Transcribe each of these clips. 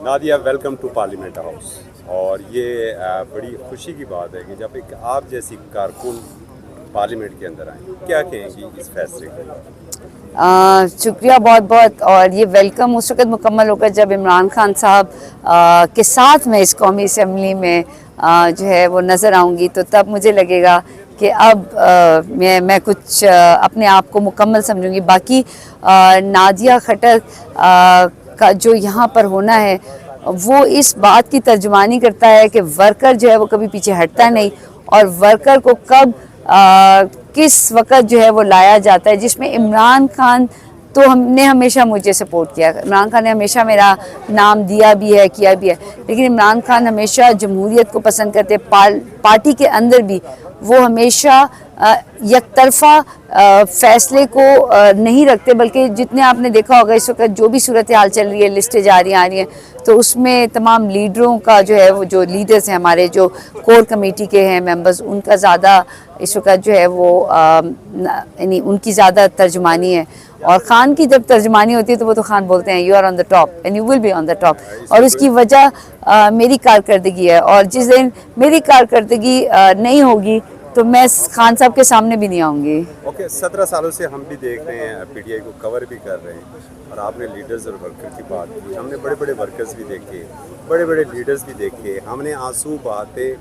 Nadia welcome to parliament house. اور یہ بڑی خوشی کی بات ہے کہ جب ایک آپ جیسی کارکن پارلیمنٹ کے اندر آئیں, کیا کہیں گی اس فیصلے کے لیے؟ شکریہ بہت بہت. اور یہ ویلکم اس وقت مکمل ہوگا جب عمران خان صاحب کے ساتھ میں اس قومی اسمبلی میں جو ہے وہ نظر آؤں گی, تو تب مجھے لگے گا کہ اب میں کچھ اپنے آپ کو مکمل سمجھوں گی. باقی نادیہ خٹک کا جو یہاں پر ہونا ہے وہ اس بات کی ترجمانی کرتا ہے کہ ورکر جو ہے وہ کبھی پیچھے ہٹتا نہیں, اور ورکر کو کب کس وقت جو ہے وہ لایا جاتا ہے, جس میں عمران خان تو ہم نے ہمیشہ مجھے سپورٹ کیا. عمران خان نے ہمیشہ میرا نام دیا بھی ہے, کیا بھی ہے, لیکن عمران خان ہمیشہ جمہوریت کو پسند کرتے. پارٹی کے اندر بھی وہ ہمیشہ یک طرفہ فیصلے کو نہیں رکھتے, بلکہ جتنے آپ نے دیکھا ہوگا اس وقت جو بھی صورتحال چل رہی ہے, لسٹیں جاری آ رہی ہیں, تو اس میں تمام لیڈروں کا جو ہے وہ جو لیڈرز ہیں ہمارے جو کور کمیٹی کے ہیں ممبرز, ان کا زیادہ اس وقت جو ہے وہ یعنی ان کی زیادہ ترجمانی ہے. اور خان کی جب ترجمانی ہوتی ہے تو وہ تو خان بولتے ہیں you are on the top and you will be on the top, اور اس کی وجہ میری کارکردگی ہے. اور جس دن میری کارکردگی نہیں ہوگی تو میں خان صاحب کے سامنے بھی نہیں آؤں گی. اوکے, 17 سالوں سے ہم بھی دیکھ رہے ہیں, پی ٹی آئی کو کور بھی کر رہے ہیں, اور آپ نے لیڈرز اور ورکر کی بات کی. ہم نے بڑے بڑے ورکرز بھی دیکھے, بڑے بڑے لیڈرز بھی دیکھے, ہم نے آنسو بہاتے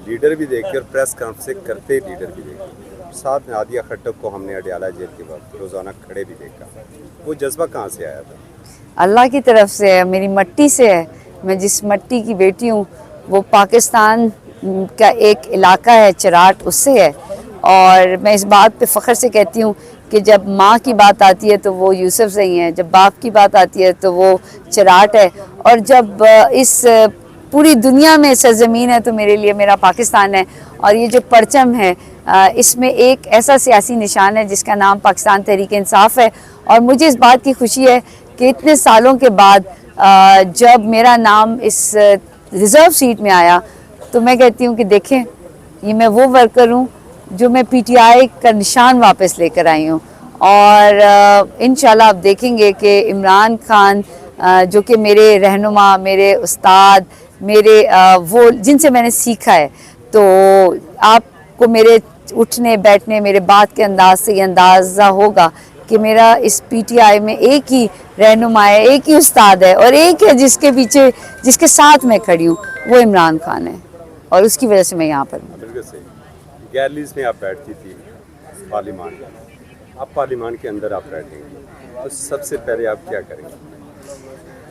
لیڈر بھی دیکھے اور پریس کانفرنس کرتے لیڈر بھی دیکھے. ساتھ نادیہ خٹک کو ہم نے اڈیالہ جیل کے وقت روزانہ کھڑے بھی دیکھا. وہ جذبہ کہاں سے آیا تھا؟ اللہ کی طرف سے ہے, میری مٹی سے ہے. میں جس مٹی کی بیٹی ہوں وہ پاکستان کا ایک علاقہ ہے چراٹ, اس سے ہے. اور میں اس بات پہ فخر سے کہتی ہوں کہ جب ماں کی بات آتی ہے تو وہ یوسف زئی ہیں, جب باپ کی بات آتی ہے تو وہ چراٹ ہے, اور جب اس پوری دنیا میں سرزمین ہے تو میرے لیے میرا پاکستان ہے. اور یہ جو پرچم ہے اس میں ایک ایسا سیاسی نشان ہے جس کا نام پاکستان تحریک انصاف ہے. اور مجھے اس بات کی خوشی ہے کہ اتنے سالوں کے بعد جب میرا نام اس ریزرو سیٹ میں آیا تو میں کہتی ہوں کہ دیکھیں یہ میں وہ ورکر ہوں جو میں پی ٹی آئی کا نشان واپس لے کر آئی ہوں. اور انشاءاللہ آپ دیکھیں گے کہ عمران خان جو کہ میرے رہنما, میرے استاد, میرے وہ جن سے میں نے سیکھا ہے, تو آپ کو میرے اٹھنے بیٹھنے میرے بات کے انداز سے یہ اندازہ ہوگا کہ میرا اس پی ٹی آئی میں ایک ہی رہنما ہے, ایک ہی استاد ہے, اور ایک ہے جس کے پیچھے جس کے ساتھ میں کھڑی ہوں, وہ عمران خان ہے, اور اس کی وجہ سے میں یہاں پر ہوں. بالکل صحیح. گیلریز میں آپ بیٹھتی تھی پارلیمان میں, اب پارلیمان کے اندر آپ بیٹھیں گی تو سب سے پہلے آپ کیا کریں گے؟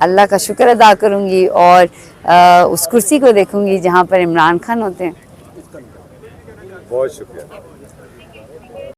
اللہ کا شکر ادا کروں گی اور اس کرسی کو دیکھوں گی جہاں پر عمران خان ہوتے ہیں. بہت شکریہ.